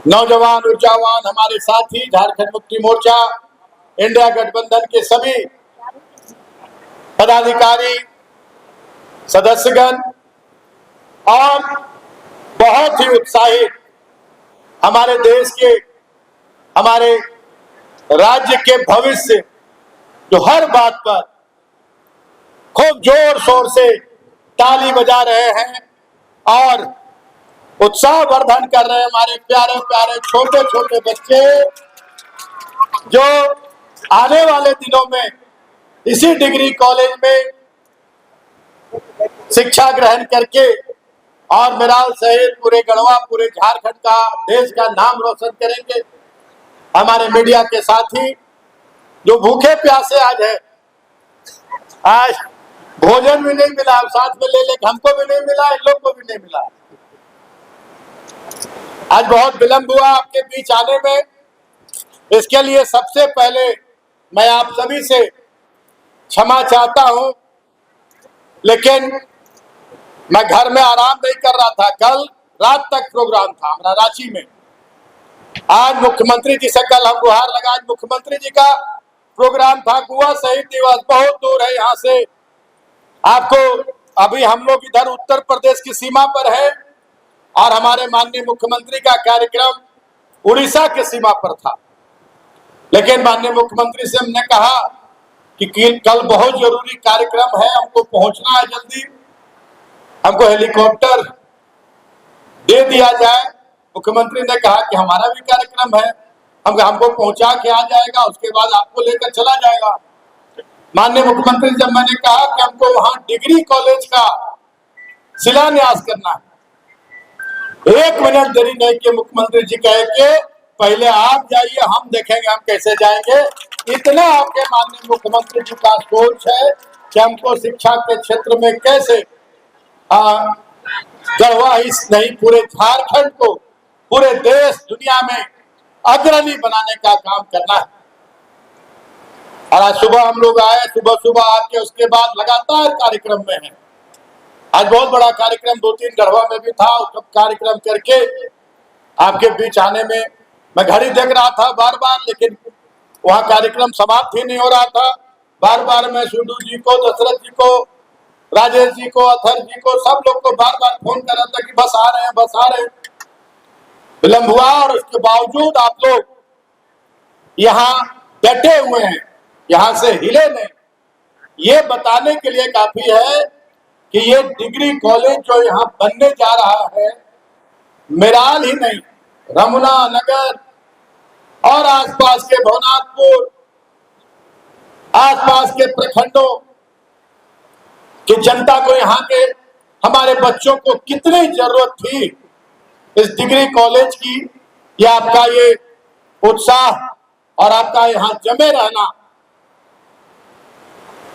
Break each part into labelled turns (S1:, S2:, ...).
S1: नौजवान ऊर्जावान हमारे साथी झारखंड मुक्ति मोर्चा इंडिया गठबंधन के सभी पदाधिकारी सदस्यगण और बहुत ही उत्साहित हमारे देश के हमारे राज्य के भविष्य जो हर बात पर खूब जोर शोर से ताली बजा रहे हैं और उत्साह वर्धन कर रहे हैं हमारे प्यारे प्यारे छोटे छोटे बच्चे जो आने वाले दिनों में इसी डिग्री कॉलेज में शिक्षा ग्रहण करके और मेराल सहित पूरे गढ़वा पूरे झारखंड का देश का नाम रोशन करेंगे। हमारे मीडिया के साथी जो भूखे प्यासे आज है, आज भोजन भी नहीं मिला, साथ में ले हमको भी नहीं मिला, इन लोग को भी नहीं मिला। आज बहुत विलंब हुआ आपके बीच आने में, इसके लिए सबसे पहले मैं आप सभी से क्षमा चाहता हूं। लेकिन मैं घर में आराम नहीं कर रहा था, कल रात तक प्रोग्राम था हमारा रांची में। आज मुख्यमंत्री जी से कल हम गुहार लगा, आज मुख्यमंत्री जी का प्रोग्राम था। गुआ शहीद दिवस बहुत दूर है यहाँ से, आपको अभी हम लोग इधर उत्तर प्रदेश की सीमा पर है और हमारे माननीय मुख्यमंत्री का कार्यक्रम उड़ीसा की सीमा पर था। लेकिन माननीय मुख्यमंत्री से हमने कहा कि कल बहुत जरूरी कार्यक्रम है, हमको पहुंचना है जल्दी, हमको हेलीकॉप्टर दे दिया जाए। मुख्यमंत्री ने कहा कि हमारा भी कार्यक्रम है, हमको पहुंचा के आ जाएगा, उसके बाद आपको लेकर चला जाएगा। माननीय मुख्यमंत्री जब मैंने कहा कि हमको वहां डिग्री कॉलेज का शिलान्यास करना है, 1 मिनट देरी नहीं कि मुख्यमंत्री जी कहे कि पहले आप जाइए, हम देखेंगे हम कैसे जाएंगे। इतना आपके माननीय मुख्यमंत्री जी का सोच है कि हमको शिक्षा के क्षेत्र में कैसे गढ़वा ही नहीं पूरे झारखंड को पूरे देश दुनिया में अग्रणी बनाने का काम करना है। और आज सुबह हम लोग आए, सुबह आके उसके बाद लगातार कार्यक्रम में है। आज बहुत बड़ा कार्यक्रम 2-3 गढ़वा में भी था, सब कार्यक्रम करके आपके बीच आने में मैं घड़ी देख रहा था बार बार, लेकिन वहां कार्यक्रम समाप्त ही नहीं हो रहा था। बार बार मैं सुडू जी को, दशरथ जी को, राजेश जी को, अथर जी को, सब लोग को बार बार फोन कर रहा था कि बस आ रहे हैं, बस आ रहे हैं। विलंब हुआ और उसके बावजूद आप लोग यहाँ डटे हुए हैं, यहाँ से हिले नहीं। ये बताने के लिए काफी है कि ये डिग्री कॉलेज जो यहाँ बनने जा रहा है, मेराल ही नहीं, रमुना नगर और आसपास के भवनाथपुर, आसपास के प्रखंडों की जनता को, यहाँ के हमारे बच्चों को कितनी जरूरत थी इस डिग्री कॉलेज की। या आपका ये उत्साह और आपका यहाँ जमे रहना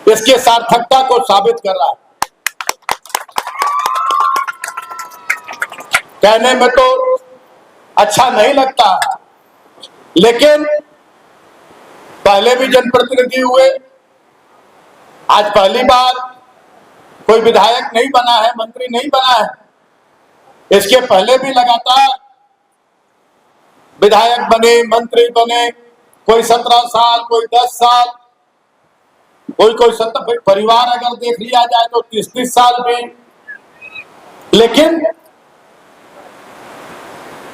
S1: इसके सार्थकता को साबित कर रहा है। कहने में तो अच्छा नहीं लगता, लेकिन पहले भी जनप्रतिनिधि हुए, आज पहली बार कोई विधायक नहीं बना है, मंत्री नहीं बना है। इसके पहले भी लगातार विधायक बने, मंत्री बने, कोई 17 साल, कोई 10 साल, कोई 70, परिवार अगर देख लिया जाए तो 30-30 साल भी। लेकिन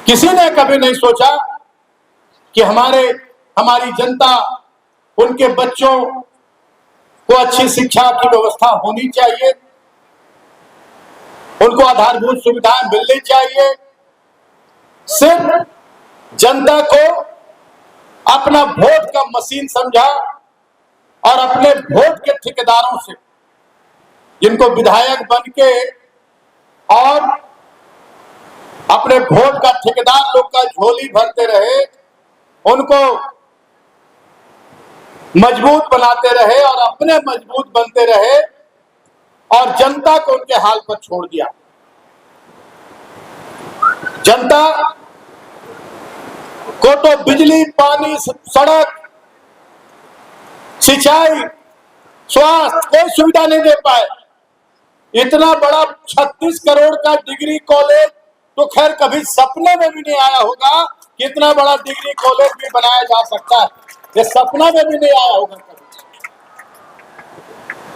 S1: किसी ने कभी नहीं सोचा कि हमारी जनता, उनके बच्चों को अच्छी शिक्षा की व्यवस्था होनी चाहिए, उनको आधारभूत सुविधाएं मिलनी चाहिए। सिर्फ जनता को अपना वोट का मशीन समझा और अपने वोट के ठेकेदारों से, जिनको विधायक बन के और अपने वोट का ठेकेदार लोग का झोली भरते रहे, उनको मजबूत बनाते रहे और अपने मजबूत बनते रहे और जनता को उनके हाल पर छोड़ दिया। जनता को तो बिजली, पानी, सड़क, सिंचाई, स्वास्थ्य कोई सुविधा नहीं दे पाए। इतना बड़ा 36 करोड़ का डिग्री कॉलेज तो खैर कभी सपने में भी नहीं आया होगा कि इतना बड़ा डिग्री कॉलेज भी बनाया जा सकता है। ये सपना में भी नहीं आया होगा कभी।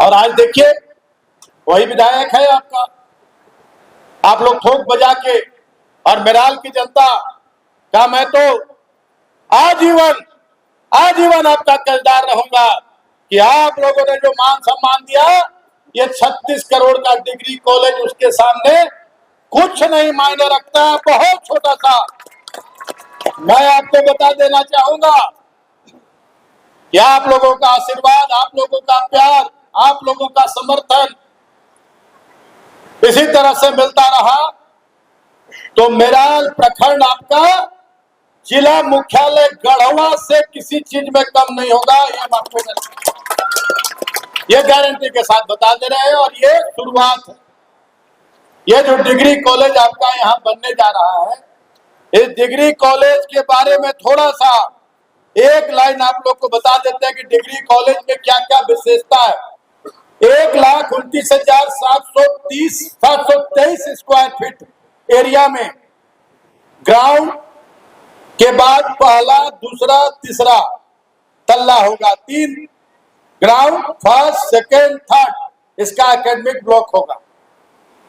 S1: और आज देखिए वही विधायक है आपका, आप लोग ठोक बजा के, और मेराल की जनता का मैं तो आजीवन आजीवन आपका कर्जदार रहूंगा कि आप लोगों ने जो मान सम्मान दिया, ये 36 करोड़ का डिग्री कॉलेज उसके सामने कुछ नहीं मायने रखता है, बहुत छोटा सा। मैं आपको बता देना चाहूंगा कि आप लोगों का आशीर्वाद, आप लोगों का प्यार, आप लोगों का समर्थन इसी तरह से मिलता रहा तो मेराल प्रखंड आपका जिला मुख्यालय गढ़वा से किसी चीज में कम नहीं होगा। ये हम आपको ये गारंटी के साथ बता दे रहे हैं। और ये शुरुआत है। ये जो डिग्री कॉलेज आपका यहाँ बनने जा रहा है, इस डिग्री कॉलेज के बारे में थोड़ा सा एक लाइन आप लोग को बता देते हैं कि डिग्री कॉलेज में क्या क्या विशेषता है। 1,29,723 स्क्वायर फीट एरिया में ग्राउंड के बाद पहला, दूसरा, तीसरा तल्ला होगा। 3 ग्राउंड, फर्स्ट, सेकेंड, थर्ड इसका एकेडमिक ब्लॉक होगा।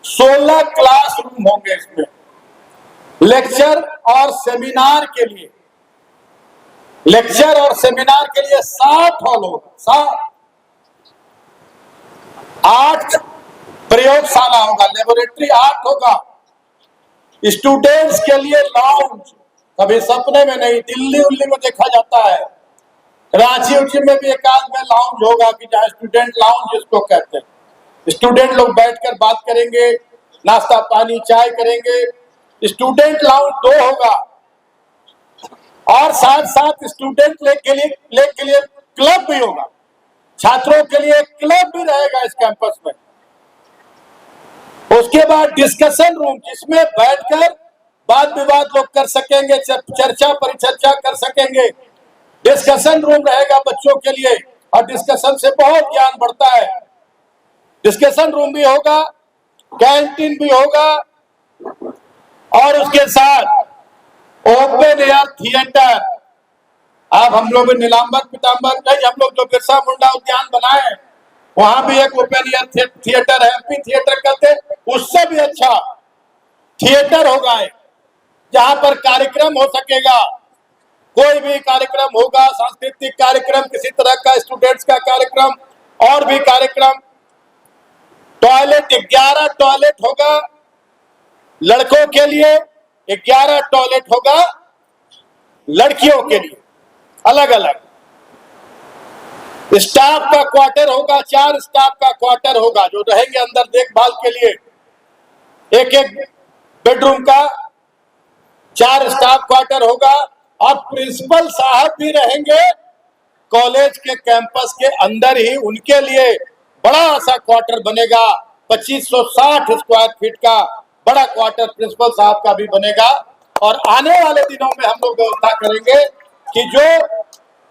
S1: 16 क्लासरूम होंगे इसमें। लेक्चर और सेमिनार के लिए 7 हॉल होगा। 8 प्रयोगशाला होगा, लेबोरेटरी 8 होगा। स्टूडेंट्स के लिए लाउंज, कभी सपने में नहीं, दिल्ली उल्ली में देखा जाता है, रांची उची में भी एक आध में लाउंज होगा कि जहाँ स्टूडेंट लाउंज जिसको कहते हैं। स्टूडेंट लोग बैठकर बात करेंगे, नाश्ता पानी चाय करेंगे। स्टूडेंट लाउंज 2 होगा और साथ साथ स्टूडेंट के लिए क्लब भी होगा। छात्रों के लिए क्लब भी रहेगा इस कैंपस में। उसके बाद डिस्कशन रूम, जिसमें बैठकर वाद विवाद लोग कर सकेंगे, चर्चा परिचर्चा कर सकेंगे। डिस्कशन रूम रहेगा बच्चों के लिए और डिस्कशन से बहुत ज्ञान बढ़ता है। डिस्कशन रूम भी होगा, कैंटीन भी होगा और उसके साथ ओपन एयर थिएटर। अब हम लोग नीलांबर पीतांबर नहीं, हम लोग जो बिरसा मुंडा उद्यान बनाए वहां भी एक ओपन एयर थिएटर है, एमपी थिएटर कहते, उससे भी अच्छा थिएटर होगा जहां पर कार्यक्रम हो सकेगा। कोई भी कार्यक्रम होगा, सांस्कृतिक कार्यक्रम, किसी तरह का स्टूडेंट्स का कार्यक्रम और भी कार्यक्रम। टॉयलेट 11 टॉयलेट होगा लड़कों के लिए, 11 टॉयलेट होगा लड़कियों के लिए, अलग अलग। स्टाफ का क्वार्टर होगा, 4 स्टाफ का क्वार्टर होगा जो रहेंगे अंदर देखभाल के लिए। एक बेडरूम का 4 स्टाफ क्वार्टर होगा और प्रिंसिपल साहब भी रहेंगे कॉलेज के कैंपस के अंदर ही। उनके लिए बड़ा सा क्वार्टर बनेगा, 2560 स्क्वायर फीट का बड़ा क्वार्टर प्रिंसिपल साहब का भी बनेगा। और आने वाले दिनों में हम लोग व्यवस्था करेंगे कि जो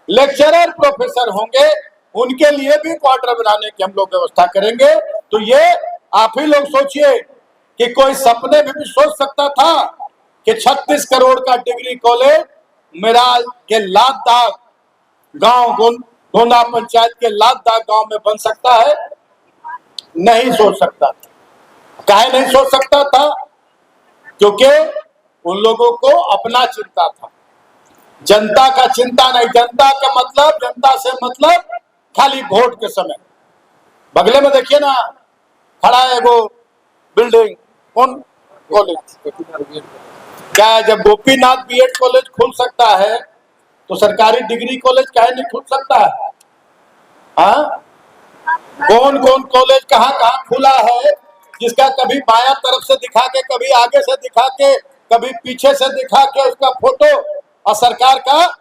S1: लेक्चरर प्रोफेसर होंगे उनके लिए भी क्वार्टर बनाने की हम लोग व्यवस्था करेंगे। तो ये आप ही लोग सोचिए कि कोई सपने में भी सोच सकता था कि 36 करोड़ का डिग्री कॉलेज मेराल के लातदाग गांव, गोंदा पंचायत के लातदाग गांव में बन सकता है? नहीं सोच सकता था। काहे नहीं सोच सकता था? क्योंकि उन लोगों को अपना चिंता था, जनता का चिंता नहीं। जनता का मतलब, जनता से मतलब खाली वोट के समय। बगले में देखिए ना खड़ा है वो बिल्डिंग, कौन कॉलेज क्या है? जब गोपीनाथ बीएड कॉलेज खुल सकता है तो सरकारी डिग्री कॉलेज काहे नहीं खुल सकता है? हाँ, कौन कौन कॉलेज कहाँ कहाँ खुला है जिसका कभी बाया तरफ से दिखा के, कभी आगे से दिखा के, कभी पीछे से दिखा के उसका फोटो और सरकार का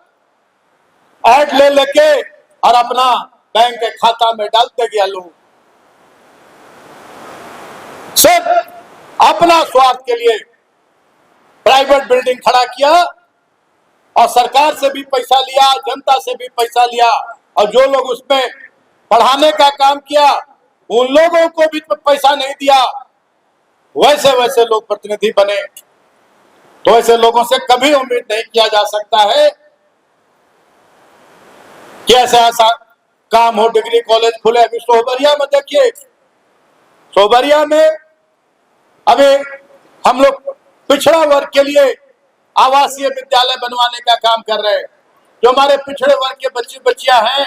S1: ऐड ले लेके और अपना बैंक के खाता में डालते गया लोग। सिर्फ अपना स्वार्थ के लिए प्राइवेट बिल्डिंग खड़ा किया और सरकार से भी पैसा लिया, जनता से भी पैसा लिया। और जो लोग उसमें पढ़ाने का काम किया उन लोगों को भी पैसा नहीं दिया। वैसे वैसे लोग प्रतिनिधि बने तो ऐसे लोगों से कभी उम्मीद नहीं किया जा सकता है कि ऐसा काम हो, डिग्री कॉलेज खुले। अभी सोबरिया में देखिए, सोबरिया में अभी हम लोग पिछड़ा वर्ग के लिए आवासीय विद्यालय बनवाने का काम कर रहे हैं। जो हमारे पिछड़े वर्ग के बच्चे बच्चियां हैं,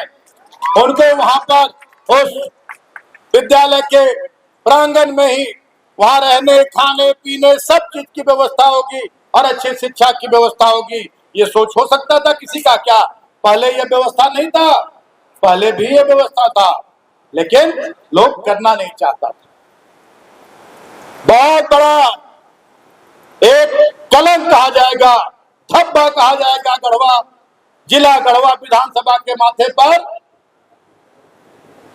S1: उनको वहां पर उस विद्यालय के प्रांगण में ही वहां रहने, खाने पीने सब चीज की व्यवस्था होगी और अच्छी शिक्षा की व्यवस्था होगी। ये सोच हो सकता था किसी का क्या? पहले यह व्यवस्था नहीं था, पहले भी यह व्यवस्था था, लेकिन लोग करना नहीं चाहता था। बहुत बड़ा एक कलंक कहा जाएगा, धब्बा कहा जाएगा गढ़वा जिला, गढ़वा विधानसभा के माथे पर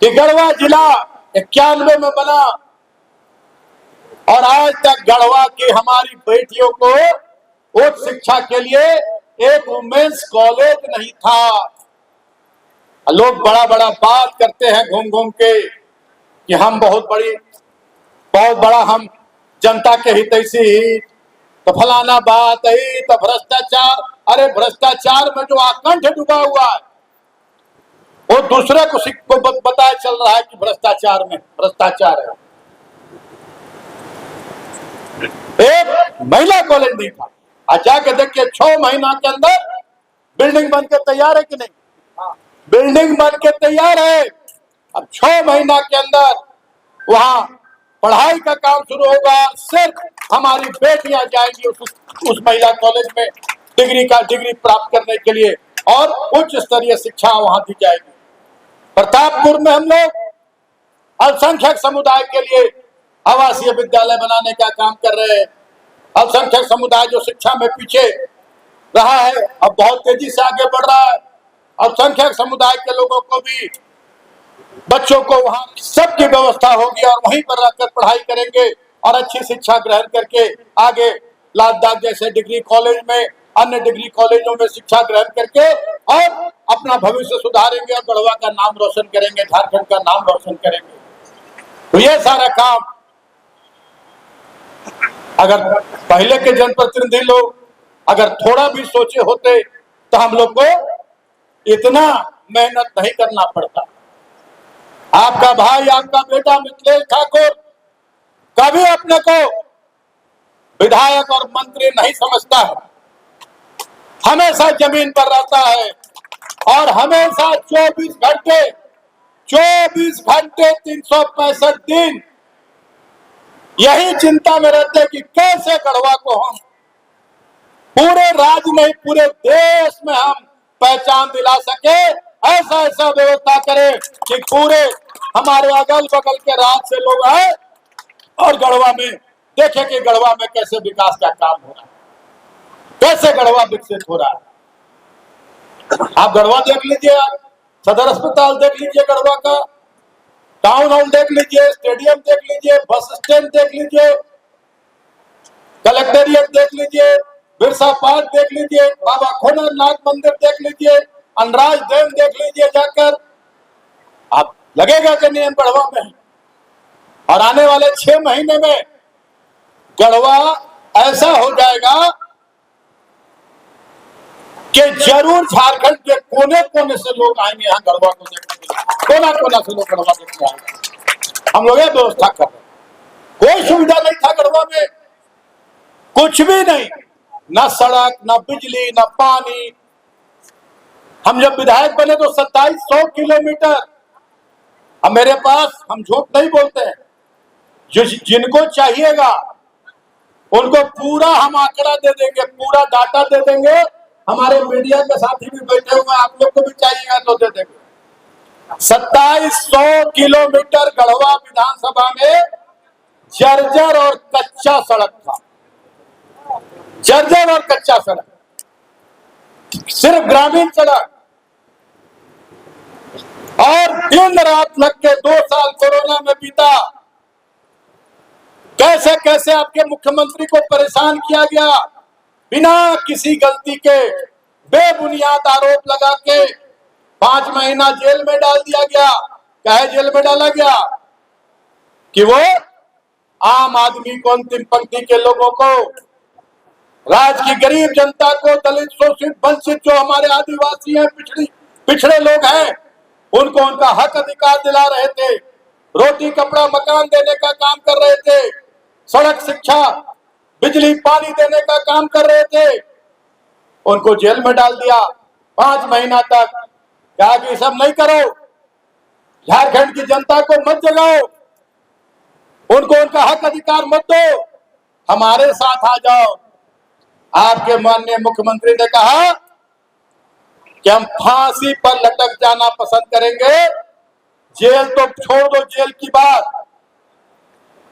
S1: कि गढ़वा जिला 91 में बना और आज तक गढ़वा की हमारी बेटियों को उच्च शिक्षा के लिए एक वुमेन्स कॉलेज नहीं था। लोग बड़ा बड़ा बात करते हैं घूम घूम के कि हम बहुत बड़ा हम जनता के हितैषी, तो फलाना बात है, तो भ्रष्टाचार। अरे भ्रष्टाचार में जो आकंठ डूबा हुआ है वो दूसरे को बताया चल रहा है कि भ्रष्टाचार में भ्रष्टाचार है। एक महिला कॉलेज नहीं था, आज जाके देखिए 6 महीना के अंदर बिल्डिंग बन के तैयार है कि नहीं? बिल्डिंग बन के तैयार है। अब 6 महीना के अंदर वहां पढ़ाई का काम शुरू होगा। सिर्फ हमारी बेटियां जाएंगी उस महिला कॉलेज में डिग्री प्राप्त करने के लिए और उच्च स्तरीय शिक्षा वहां दी जाएगी। प्रतापपुर में हम लोग अल्पसंख्यक समुदाय के लिए आवासीय विद्यालय बनाने का काम कर रहे हैं। अल्पसंख्यक समुदाय जो शिक्षा में पीछे रहा है, अब बहुत तेजी से आगे बढ़ रहा है। अल्पसंख्यक समुदाय के लोगों को भी, बच्चों को वहां सबकी व्यवस्था होगी और वहीं पर रहकर पढ़ाई करेंगे और अच्छी शिक्षा ग्रहण करके आगे लादाख जैसे डिग्री कॉलेज में, अन्य डिग्री कॉलेजों में शिक्षा ग्रहण करके और अपना भविष्य सुधारेंगे और गढ़वा का नाम रोशन करेंगे, झारखंड का नाम रोशन करेंगे। तो ये सारा काम अगर पहले के जनप्रतिनिधि लोग अगर थोड़ा भी सोचे होते तो हम लोग को इतना मेहनत नहीं करना पड़ता। आपका भाई, आपका बेटा मिथिलेश ठाकुर कभी अपने को विधायक और मंत्री नहीं समझता है, हमेशा जमीन पर रहता है और हमेशा 24 घंटे 365 दिन यही चिंता में रहते हैं कि कैसे गढ़वा को हम पूरे राज्य में, पूरे देश में हम पहचान दिला सके। ऐसा व्यवस्था करें कि पूरे हमारे अगल बगल के राज्य से लोग आए और गढ़वा में देखें कि गढ़वा में कैसे विकास का काम हो रहा है, कैसे गढ़वा विकसित हो रहा है। आप गढ़वा देख लीजिए, आप सदर अस्पताल देख लीजिए, गढ़वा का टाउन हॉल देख लीजिए, स्टेडियम देख लीजिए, बस स्टैंड देख लीजिए, कलेक्टेरिएट देख लीजिए, बिरसा पार्क देख लीजिए, बाबा खोनानाथ मंदिर देख लीजिए, अनराज डैम देख लीजिए जाकर। आप लगेगा कि नहीं गढ़वा में। और आने वाले 6 महीने में गढ़वा ऐसा हो जाएगा कि जरूर झारखंड के कोने कोने से लोग आएंगे यहाँ गढ़वा को देखने के लिए, कोना कोना से लोग गढ़वा देखने आएंगे। हम लोग ये व्यवस्था कर रहे हैं। कोई सुविधा नहीं था गढ़वा में, कुछ भी नहीं, ना सड़क, ना बिजली, ना पानी। हम जब विधायक बने तो 2700 किलोमीटर। अब मेरे पास, हम झूठ नहीं बोलते हैं, जिनको चाहिएगा उनको पूरा हम आंकड़ा दे देंगे, पूरा डाटा दे देंगे। हमारे मीडिया के साथी भी बैठे हुए, आप लोग को भी चाहिएगा तो दे देंगे। 2700 किलोमीटर गढ़वा विधानसभा में जर्जर और कच्चा सड़क था, जर्जर और कच्चा सड़क, सिर्फ ग्रामीण सड़क। और दिन रात लग के 2 साल कोरोना में बीता। कैसे कैसे आपके मुख्यमंत्री को परेशान किया गया, बिना किसी गलती के बेबुनियाद आरोप लगा के 5 महीना जेल में डाल दिया गया। कहे जेल में डाला गया कि वो आम आदमी को, अंतिम पंक्ति के लोगों को राज्य की गरीब जनता को, दलित, शोषित, वंचित जो हमारे आदिवासी हैं, पिछड़े लोग हैं, उनको उनका हक अधिकार दिला रहे थे, रोटी कपड़ा मकान देने का काम कर रहे थे, सड़क शिक्षा बिजली पानी देने का काम कर रहे थे, उनको जेल में डाल दिया 5 महीना तक। क्या कि सब नहीं करो, झारखंड की जनता को मत जगाओ, उनको उनका हक अधिकार मत दो, हमारे साथ आ जाओ। आपके माननीय मुख्यमंत्री ने कहा कि हम फांसी पर लटक जाना पसंद करेंगे, जेल तो छोड़ दो, जेल की बात।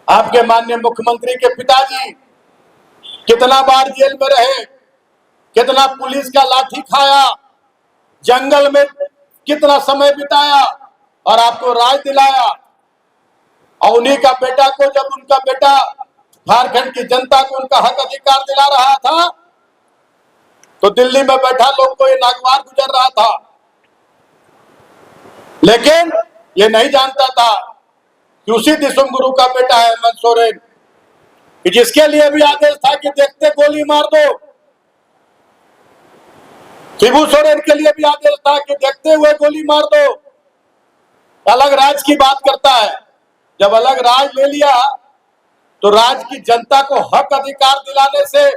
S1: आपके माननीय मुख्यमंत्री के पिताजी कितना बार जेल में रहे, कितना पुलिस का लाठी खाया, जंगल में कितना समय बिताया और आपको राज दिलाया। और उन्हीं का बेटा को, जब उनका बेटा झारखंड की जनता को उनका हक अधिकार दिला रहा था, तो दिल्ली में बैठा लोग को ये नागवार गुजर रहा था, लेकिन ये नहीं जानता था कि उसी दिसुम गुरु का बेटा है हेमंत सोरेन, कि जिसके लिए भी आदेश था कि देखते गोली मार दो। शिबू सोरेन के लिए भी आदेश था कि देखते हुए गोली मार दो। अलग राज की बात करता है। जब अलग राज ले लिया तो राज्य की जनता को हक अधिकार दिलाने से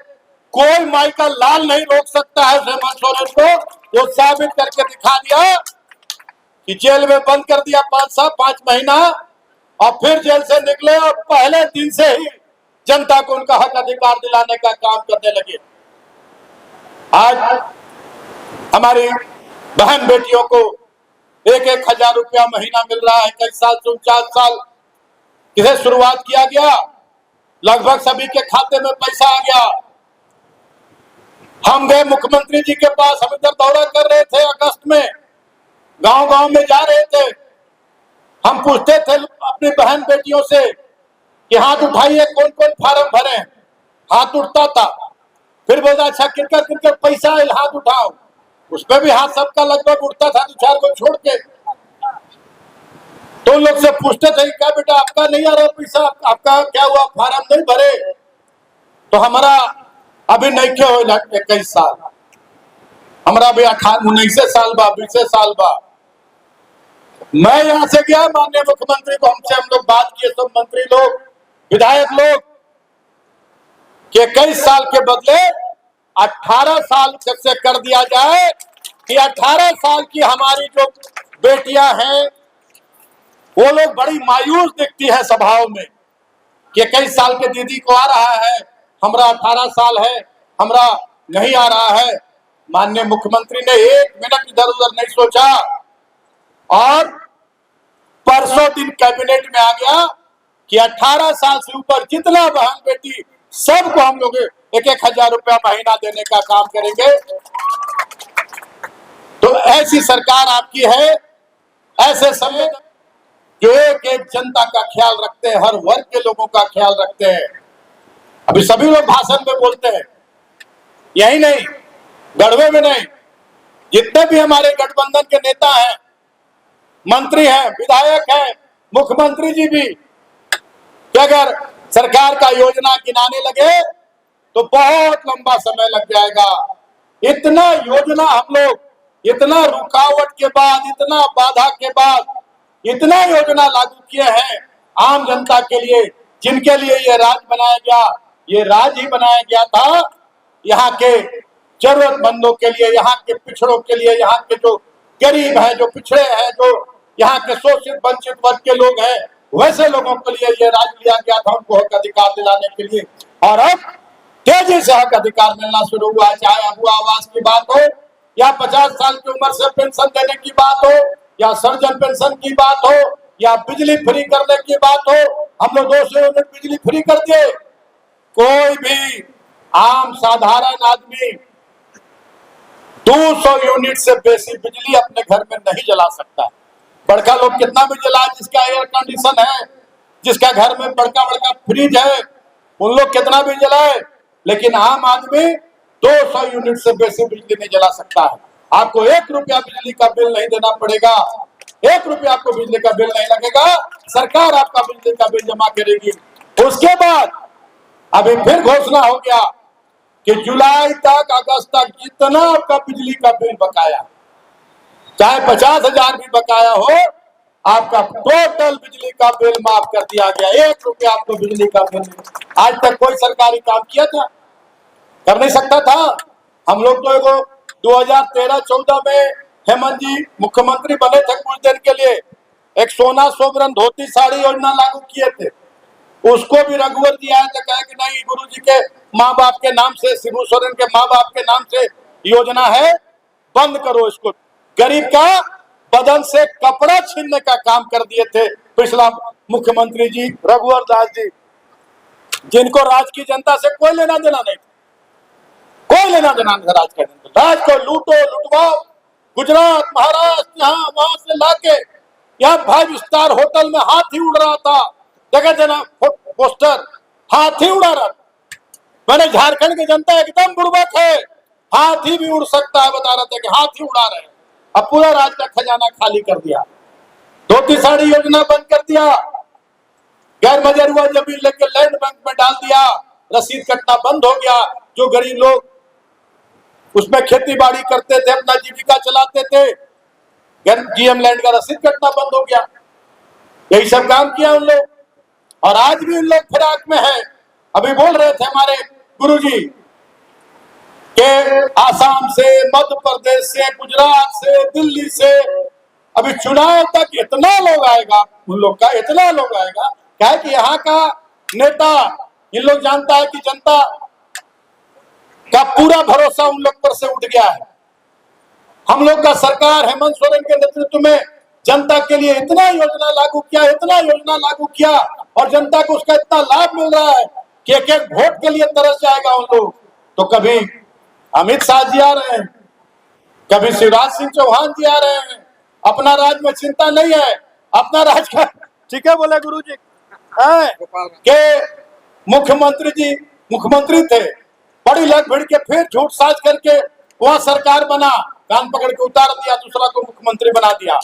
S1: कोई माई का लाल नहीं रोक सकता है। हेमंत सोरेन को वो साबित करके दिखा दिया कि जेल में बंद कर दिया 5 महीना, और फिर जेल से निकले और पहले दिन से ही जनता को उनका हक अधिकार दिलाने का काम करने लगे। आज हमारी बहन बेटियों को 1-1 हजार रुपया महीना मिल रहा है। कई साल से 49 साल किसे शुरुआत किया गया, लगभग सभी के खाते में पैसा आ गया। हम गए मुख्यमंत्री जी के पास, हम इधर दौरा कर रहे थे अगस्त में, गांव-गांव में जा रहे थे। हम पूछते थे अपनी बहन बेटियों से कि हाथ उठाइए, कौन कौन फार्म भरे। हाथ उठता था, फिर बोला अच्छा किनका पैसा है, हाथ उठाओ। उसमें भी हाथ सबका लगभग उठता था, 2-4 को छोड़ के। तो लोग से पूछते थे क्या बेटा आपका नहीं आ रहा पैसा, आपका क्या हुआ, फार्म नहीं भरे? तो हमारा अभी नहीं क्या हो 21 साल, हमारा अभी 19 साल बा, 20 साल बा। मैं यहां से गया माननीय मुख्यमंत्री को, हमसे हम लोग बात किए, सब मंत्री लोग, विधायक लोग, कि 21 साल के बदले 18 साल से कर दिया जाए, कि 18 साल की हमारी जो बेटियां हैं वो लोग बड़ी मायूस दिखती है सभाओं में कि 21 साल के दीदी को आ रहा है, हमरा 18 साल है, हमरा नहीं आ रहा है। माननीय मुख्यमंत्री ने 1 मिनट इधर उधर नहीं सोचा और परसों दिन कैबिनेट में आ गया कि 18 साल से ऊपर जितना बहन बेटी सबको हम लोग 1-1 हजार रुपया महीना देने का काम करेंगे। तो ऐसी सरकार आपकी है, ऐसे समय जो एक जनता का ख्याल रखते हैं, हर वर्ग के लोगों का ख्याल रखते हैं। अभी सभी लोग भाषण में बोलते हैं, यही नहीं, गढ़वे में नहीं, जितने भी हमारे गठबंधन के नेता हैं, मंत्री हैं, विधायक हैं, मुख्यमंत्री जी भी, कि अगर सरकार का योजना गिनाने लगे तो बहुत लंबा समय लग जाएगा। इतना योजना हम लोग, इतना रुकावट के बाद, इतना बाधा के बाद इतना योजना लागू किए हैं आम जनता के लिए, जिनके लिए ये राज्य बनाया गया। ये राज्य ही बनाया गया था यहाँ के जरूरतमंदों के लिए, यहाँ के पिछड़ों के लिए, यहाँ के जो गरीब हैं, जो पिछड़े हैं, जो यहाँ के शोषित वंचित वर्ग के लोग हैं, वैसे लोगों के लिए ये राज्य लिया गया था, उनको हक अधिकार दिलाने के लिए। और अब तेजी से हक अधिकार मिलना शुरू हुआ, चाहे अबुआ आवास की बात हो, या 50 साल की उम्र से पेंशन देने की बात हो, या सर्जन पेंशन की बात हो, या बिजली फ्री करने की बात हो। हम लोग 200 यूनिट बिजली फ्री कर दिए। कोई भी आम साधारण आदमी 200 यूनिट से बेसी बिजली अपने घर में नहीं जला सकता। बड़का लोग कितना भी जलाए, जिसका एयर कंडीशन है, जिसका घर में बड़का बड़का फ्रिज है, उन लोग कितना भी जलाए, लेकिन आम आदमी 200 यूनिट से बेसी बिजली नहीं जला सकता है। आपको 1 रुपया बिजली का बिल नहीं देना पड़ेगा, 1 रुपया आपको बिजली का बिल नहीं लगेगा, सरकार आपका बिजली का बिल जमा करेगी। उसके बाद अभी फिर घोषणा हो गया कि जुलाई तक, अगस्त तक जितना आपका बिजली का बिल बकाया, चाहे 50,000 भी बकाया हो, आपका टोटल बिजली का बिल माफ कर दिया गया। 1 रुपया आपको बिजली का बिल। आज तक कोई सरकारी काम किया था? कर नहीं सकता था। हम लोग तो एगो 2013-14 में हेमंत जी मुख्यमंत्री बने थे, कुछ दिन के लिए एक सोना सोवरन धोती साड़ी योजना लागू किए थे। उसको भी रघुवर जी आए थे, कहे कि नहीं, गुरु जी के माँ बाप के नाम से, शिबू सोरेन के माँ बाप के नाम से योजना है, बंद करो इसको। गरीब का बदन से कपड़ा छीनने का काम कर दिए थे पिछला मुख्यमंत्री जी रघुवर दास जी, जिनको राज की जनता से कोई लेना देना नहीं था, कोई लेना देना नहीं था राज का। राज को लूटो लुटवाओ, गुजरात, महाराष्ट्र, यहाँ वहां से लाके यहाँ 5 स्टार होटल में हाथी उड़ रहा था, जगह जगह पोस्टर हाथी उड़ा रहा था। मैंने झारखंड की जनता एकदम बुर्बक है, हाथी भी उड़ सकता है, बता रहे थे कि हाथी उड़ा रहे हैं। अब पूरा राज का खजाना खाली कर दिया, धोती साड़ी योजना बंद कर दिया, गैर मजरूआ जमीन लेके लैंड बैंक में डाल दिया, रसीद कटना बंद हो गया। जो गरीब लोग उसमें खेती बाड़ी करते थे, अपना जीविका चलाते थे, जीएम लैंड का रसीद कटना बंद हो गया। यही सब काम किया उन लोग, और आज भी उन लोग फिराक में है। अभी बोल रहे थे हमारे गुरुजी के आसाम से, मध्य प्रदेश से, गुजरात से, दिल्ली से, अभी चुनाव तक इतना लोग आएगा उन लोग का, इतना लोग आएगा। क्या है कि यहाँ का नेता इन लोग जानता है कि जनता का पूरा भरोसा उन लोग पर से उठ गया है। हम लोग का सरकार हेमंत सोरेन के नेतृत्व में जनता के लिए इतना योजना लागू किया, इतना योजना लागू किया, और जनता को उसका इतना लाभ मिल रहा है कि एक एक वोट के लिए तरस जाएगा उन लोग। तो कभी अमित शाह जी आ रहे हैं, कभी शिवराज सिंह चौहान जी आ रहे हैं, अपना राज में चिंता नहीं है, अपना राज का, ठीक है बोले गुरु जी के मुख्यमंत्री जी मुख्यमंत्री थे, बड़ी लग भिड़ के फिर झूठ साज करके वहां सरकार बना, कान पकड़ के उतार दिया, दूसरा को मुख्यमंत्री बना दिया।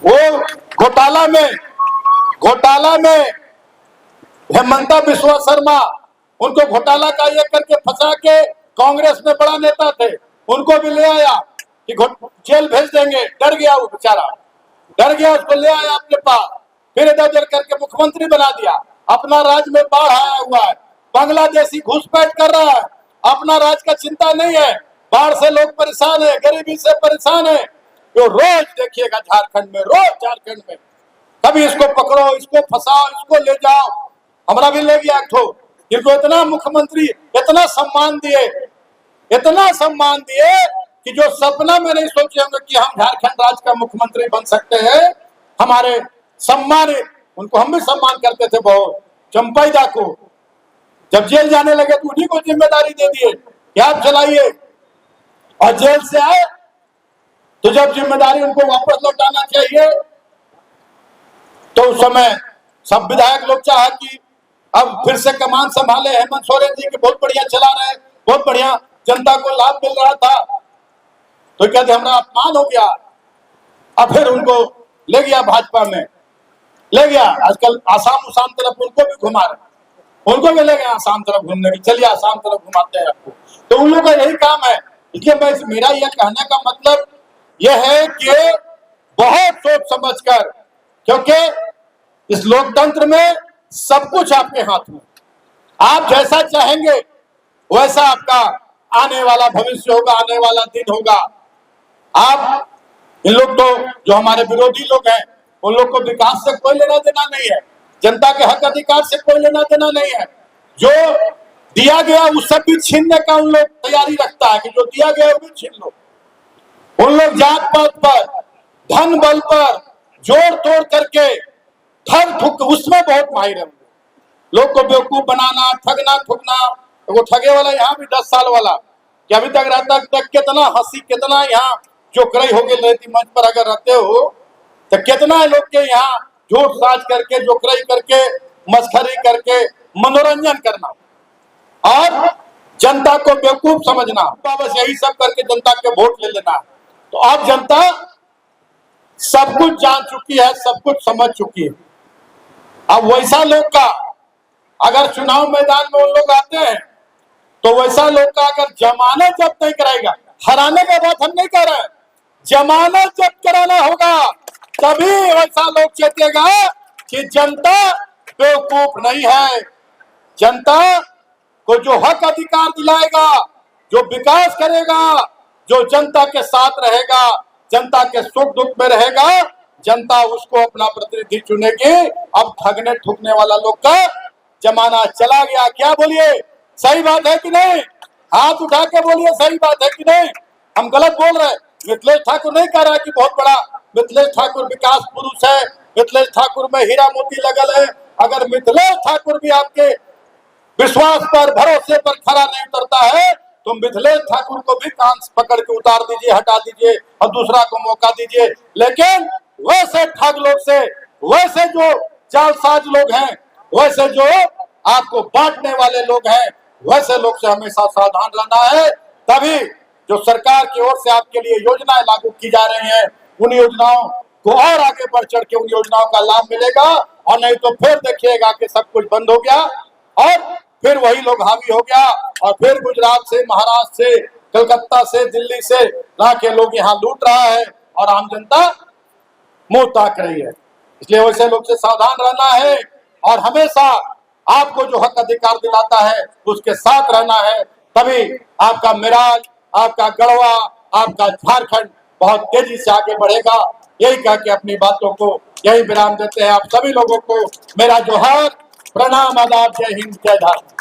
S1: वो घोटाला में हेमंता बिस्वा शर्मा, उनको घोटाला का ये करके फंसा के कांग्रेस में बड़ा नेता थे, उनको भी ले आया कि जेल भेज देंगे। डर गया वो बेचारा, डर गया, उसको ले आया अपने पास, फिर इधर उधर करके मुख्यमंत्री बना दिया। अपना राज्य में बाढ़ आया हुआ है, बांग्लादेशी घुसपैठ कर रहा है, अपना राज्य का चिंता नहीं है, बाढ़ से लोग परेशान है, गरीबी से परेशान है। तो रोज देखिएगा झारखंड में, रोज झारखंड में कभी इसको पकड़ो, इसको फंसाओ, इसको ले जाओ। हमारा भी ले गया तो, जिनको इतना मुख्यमंत्री इतना सम्मान दिए, इतना सम्मान दिए कि जो सपना में नहीं सोचे होंगे कि हम झारखंड राज्य का मुख्यमंत्री बन सकते हैं। हमारे सम्मानित, उनको हम भी सम्मान करते थे बहुत, चंपैदा को जब जेल जाने लगे तो उन्हीं को जिम्मेदारी दे दिए कि आप चलाइए, और जेल से आए तो जब जिम्मेदारी उनको वापस लौटाना चाहिए तो उस समय सब विधायक लोग चाहे कि अब फिर से कमान संभाले हेमंत सोरेन जी के, बहुत बढ़िया चला रहे हैं, बहुत बढ़िया जनता को लाभ मिल रहा था, तो कहते हमारा अपमान हो गया। अब फिर उनको ले गया भाजपा में, ले गया। आजकल आसाम उसाम तरफ उनको भी घुमा रहे, उनको भी ले गए आसाम तरफ घूमने की, चलिए आसाम तरफ घुमाते हैं आपको। तो उन लोगों का यही काम है। इसलिए मेरा यह कहने का मतलब यह है कि बहुत सोच समझकर, क्योंकि इस लोकतंत्र में सब कुछ आपके हाथ में, आप जैसा चाहेंगे वैसा आपका आने वाला भविष्य होगा, आने वाला दिन होगा। आप इन लोग तो जो हमारे विरोधी लोग हैं, उन लोग को विकास से कोई लेना देना नहीं है, जनता के हक अधिकार से कोई लेना देना नहीं है। जो दिया गया उस सब भी छीनने का उन लोग तैयारी रखता है कि जो दिया गया वो भी छीन लो। उन लोग जात पात पर, धन बल पर जोड़ तोड़ करके ठग ठुक, उसमें बहुत माहिर है। लोग को बेवकूफ बनाना, ठगना ठुकना। वो ठगे वाला यहाँ भी 10 साल वाला कि अभी तक रहता तक कितना हंसी, कितना यहाँ चोकरई हो गई रहती मंच पर अगर रहते हो तो कितना लोग के यहाँ झूठ साज करके, जोकरई करके, मस्खरी करके मनोरंजन करना और जनता को बेवकूफ समझना, बस यही सब करके जनता के वोट ले लेना। तो अब जनता सब कुछ जान चुकी है, सब कुछ समझ चुकी है। अब वैसा लोग का अगर चुनाव मैदान में उन लोग आते हैं तो वैसा लोग का अगर जमानत जब्त नहीं कराएगा, हराने का बात हम नहीं कर रहे, जमानत जब्त कराना होगा, तभी वैसा लोग चेतेगा कि जनता बेवकूफ नहीं है। जनता को जो हक अधिकार दिलाएगा, जो विकास करेगा, जो जनता के साथ रहेगा, जनता के सुख दुख में रहेगा, जनता उसको अपना प्रतिनिधि चुनेगी। अब ठगने ठुकने वाला लोग का जमाना चला गया। क्या बोलिए, सही बात है कि नहीं? हाथ उठा के बोलिए, सही बात है कि नहीं? हम गलत बोल रहे हैं? मिथिलेश ठाकुर नहीं कह रहा कि बहुत बड़ा मिथिलेश ठाकुर विकास पुरुष है, मिथिलेश ठाकुर में हीरा मोती लगल है। अगर मिथिलेश ठाकुर भी आपके विश्वास पर, भरोसे पर खरा नहीं उतरता है तो मिथिलेश ठाकुर को भी कान पकड़ के उतार दीजिए, हटा दीजिए और दूसरा को मौका दीजिए। लेकिन वैसे ठग लोग से, वैसे जो जालसाज लोग हैं, वैसे जो आपको बांटने वाले लोग हैं, वैसे लोग से हमेशा सावधान रहना है। तभी जो सरकार की ओर से आपके लिए योजनाएं लागू की जा रही हैं, उन योजनाओं को और आगे बढ़ चढ़ के उन योजनाओं का लाभ मिलेगा। और नहीं तो फिर देखिएगा कि सब कुछ बंद हो गया और फिर वही लोग हावी हो गया और फिर गुजरात से, महाराष्ट्र से, कलकत्ता से, दिल्ली से ला के लोग यहाँ लूट रहा है और आम जनता मुंह ताक रही है। इसलिए वैसे लोग से सावधान रहना है और हमेशा आपको जो हक अधिकार दिलाता है उसके साथ रहना है। तभी आपका मिराज, आपका गढ़वा, आपका झारखंड बहुत तेजी से आगे बढ़ेगा। यही कह के अपनी बातों को यही विराम देते हैं। आप सभी लोगों को मेरा जोहार, प्रणाम, आदाब, जय हिंद, जय भारत।